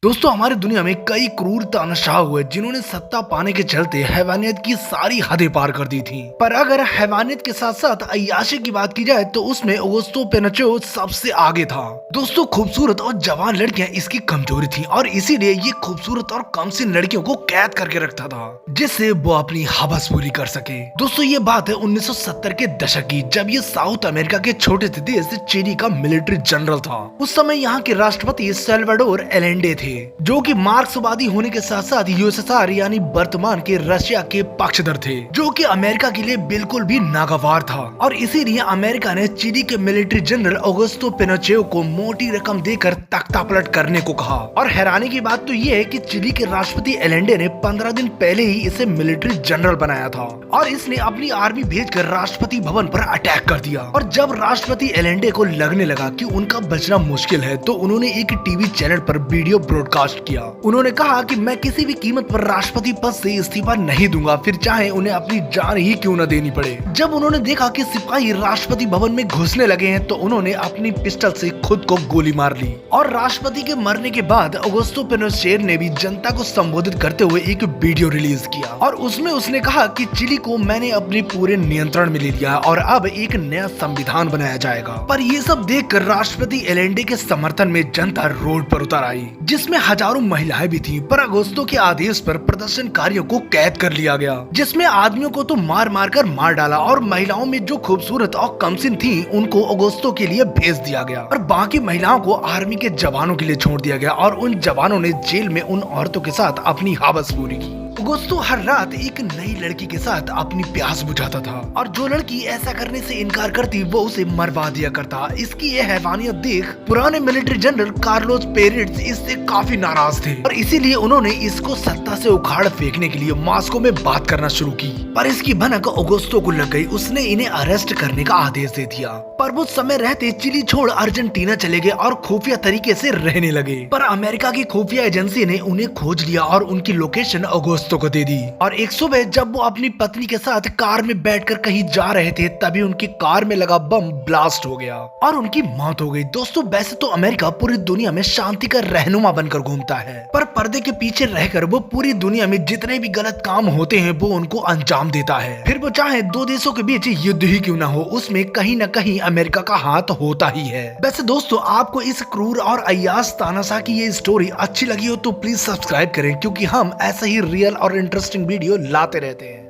दोस्तों हमारी दुनिया में कई क्रूर तानाशाह हुए जिन्होंने सत्ता पाने के चलते हैवानियत की सारी हदें पार कर दी थी। पर अगर हैवानियत के साथ साथ अय्याशी की बात की जाए तो उसमें ऑगुस्तो पिनोचेट सबसे आगे था। दोस्तों खूबसूरत और जवान लड़कियां इसकी कमजोरी थी और इसीलिए ये खूबसूरत और कमसिन लड़कियों को कैद करके रखता था जिससे वो अपनी हवस पूरी कर सके। दोस्तों ये बात है 1970 के दशक की, जब ये साउथ अमेरिका के छोटे से देश चिली का मिलिट्री जनरल था। उस समय यहाँ के राष्ट्रपति सल्वाडोर एलेंडे थे जो कि मार्क्सवादी होने के साथ साथ यूएसएसआर यानी वर्तमान के रशिया के पक्षधर थे, जो कि अमेरिका के लिए बिल्कुल भी नागवार था। और इसीलिए अमेरिका ने चिली के मिलिट्री जनरल ऑगुस्तो पिनोचेट को मोटी रकम देकर तख्ता पलट करने को कहा। और हैरानी की बात तो ये है कि चिली के राष्ट्रपति एलेंडे ने 15 दिन पहले ही इसे मिलिट्री जनरल बनाया था और इसने अपनी आर्मी भेजकर राष्ट्रपति भवन पर अटैक कर दिया। और जब राष्ट्रपति एलेंडे को लगने लगा कि उनका बचना मुश्किल है तो उन्होंने एक टीवी चैनल पर वीडियो ब्रॉडकास्ट किया। उन्होंने कहा कि मैं किसी भी कीमत पर राष्ट्रपति पद से इस्तीफा नहीं दूंगा, फिर चाहे उन्हें अपनी जान ही क्यों न देनी पड़े। जब उन्होंने देखा कि सिपाही राष्ट्रपति भवन में घुसने लगे हैं तो उन्होंने अपनी पिस्टल से खुद को गोली मार ली। और राष्ट्रपति के मरने के बाद ऑगुस्तो पिनोचेट ने भी जनता को संबोधित करते हुए एक वीडियो रिलीज किया और उसमें उसने कहा कि चिली को मैंने अपने पूरे नियंत्रण में ले लिया और अब एक नया संविधान बनाया जाएगा। पर ये सब देखकर राष्ट्रपति एलेंडे के समर्थन में जनता रोड पर उतर आई, जिसमें हजारों महिलाएं भी थीं। पर ऑगुस्तो के आदेश पर प्रदर्शनकारियों को कैद कर लिया गया, जिसमें आदमियों को तो मार मार कर मार डाला और महिलाओं में जो खूबसूरत और कमसिन थीं उनको ऑगुस्तो के लिए भेज दिया गया और बाकी महिलाओं को आर्मी के जवानों के लिए छोड़ दिया गया और उन जवानों ने जेल में उन औरतों के साथ अपनी हवस पूरी की। ऑगुस्तो हर रात एक नई लड़की के साथ अपनी प्यास बुझाता था और जो लड़की ऐसा करने से इनकार करती वो उसे मरवा दिया करता। इसकी ये हैवानियत देख पुराने मिलिट्री जनरल कार्लोस पेरेट्स इससे काफी नाराज थे और इसीलिए उन्होंने इसको सत्ता से उखाड़ फेंकने के लिए मॉस्को में बात करना शुरू की। पर इसकी भनक ऑगुस्तो को लग गई, उसने इन्हें अरेस्ट करने का आदेश दे दिया। पर वो समय रहते चिली छोड़ अर्जेंटीना चले गए और खुफिया तरीके से रहने लगे। पर अमेरिका की खुफिया एजेंसी ने उन्हें खोज लिया और उनकी लोकेशन ऑगुस्तो को दे दी। और एक सुबह जब वो अपनी पत्नी के साथ कार में बैठकर कहीं जा रहे थे तभी उनकी कार में लगा बम ब्लास्ट हो गया और उनकी मौत हो गई। दोस्तों वैसे तो अमेरिका पूरी दुनिया में शांति का रहनुमा बनकर घूमता है, पर पर्दे के पीछे रहकर वो पूरी दुनिया में जितने भी गलत काम होते हैं वो उनको अंजाम देता है। फिर वो चाहे दो देशों के बीच युद्ध ही क्यों ना हो, उसमें कहीं न कहीं अमेरिका का हाथ होता ही है। वैसे दोस्तों आपको इस क्रूर और अय्याश तानाशाह की ये स्टोरी अच्छी लगी हो तो प्लीज सब्सक्राइब करें, क्योंकि हम ऐसा ही रियल और इंटरेस्टिंग वीडियो लाते रहते हैं।